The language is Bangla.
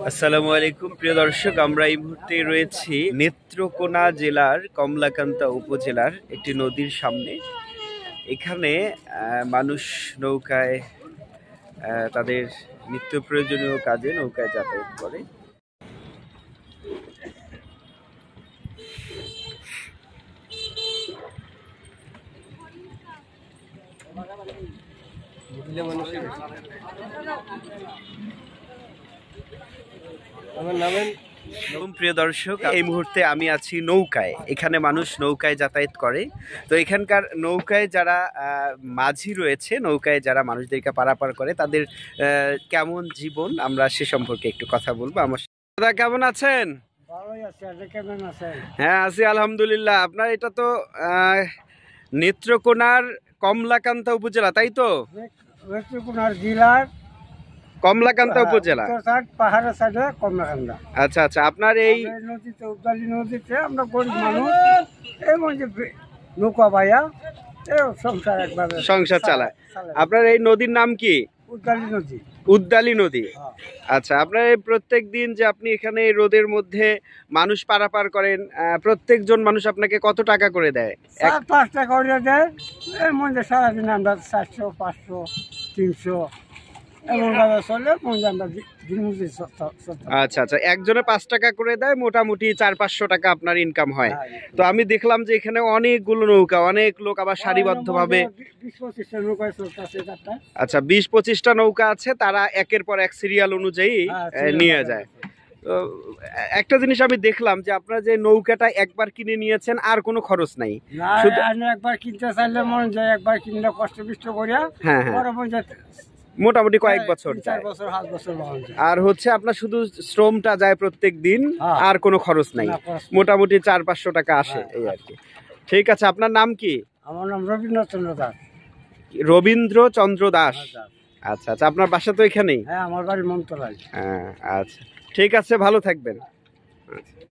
আসসালামু আলাইকুম প্রিয় দর্শক, আমরা এই মুহূর্তে রয়েছি নেত্রকোনা জেলার কমলাকান্দা উপজেলার একটি নদীর সামনে। এখানে মানুষ নৌকায় তাদের নিত্য প্রয়োজনীয় কাজে নৌকায় যাতায়াত করে। প্রিয় দর্শক, এই মুহূর্তে আমি আছি নৌকায়। এখানে মানুষ নৌকায় যাতায়াত করে। তো এখানকার নৌকায় যারা মাঝি রয়েছে, নৌকায় যারা মানুষদেরকে পারাপার করে, তাদের কেমন জীবন আমরা সে সম্পর্কে একটু কথা বলবো। আমার দাদা কেমন আছেন? হ্যাঁ আছি আলহামদুলিল্লাহ। আপনার এটা তো নেত্রকোনার কমলাকান্দা উপজেলা, তাই তো? নেত্রকোনার জেলার কমলাকান্দা উপজেলা, পাহাড়ের সাইডে কমলাকান্দা। আচ্ছা আচ্ছা। আপনার এই নদীতে উদ্দালি নদীতে আমরা গরিব মানুষ এই মধ্যে নৌকা বাইয়া সংসার একভাবে সংসার চালায়। আপনার এই নদীর নাম কি? উদ্দালি নদী। উদ্দালি নদী। আচ্ছা, আপনার এই প্রত্যেক দিন যে আপনি এখানে এই রোদের মধ্যে মানুষ পারাপার করেন, প্রত্যেকজন মানুষ আপনাকে কত টাকা করে দেয়? 5 টাকা করে দেয়। এর মধ্যে সারাদিন আমরা 400, 500, 300 এমন ভাবে চলে। আচ্ছা আচ্ছা, একজনে 5 টাকা করে দেয়, মোটামুটি 400-500 টাকা আপনার ইনকাম হয়। তো আমি দেখলাম যে এখানে অনেকগুলো নৌকা, অনেক লোক আবার সারিবদ্ধ ভাবে। আচ্ছা, 20-25টা নৌকা আছে, তারা একের পর এক সিরিয়াল অনুযায়ী নিয়ে যায়। তো একটা জিনিস আমি দেখলাম যে আপনারা যে নৌকাটা একবার কিনে নিয়েছেন, আর কোনো খরচ নাই। একবার কিনতে চাইলে মন যায়, একবার কিনলে কষ্ট বিষ্ট করিয়া মোটামুটি কয়েক বছর, 4 বছর। আর হচ্ছে আপনার শুধু শ্রমটা যায় প্রত্যেক দিন, আর কোনো খরচ নাই, মোটামুটি 400-500 টাকা আসে এই আর কি। ঠিক আছে, আপনার নাম কি? আমার নাম রবীন্দ্রচন্দ্র দাস। রবীন্দ্রচন্দ্র দাস। আচ্ছা আচ্ছা, আপনার বাসা তো এখানেই? হ্যাঁ, আমার বাড়ি মমতলায়। হ্যাঁ আচ্ছা, ঠিক আছে, ভালো থাকবেন। আচ্ছা।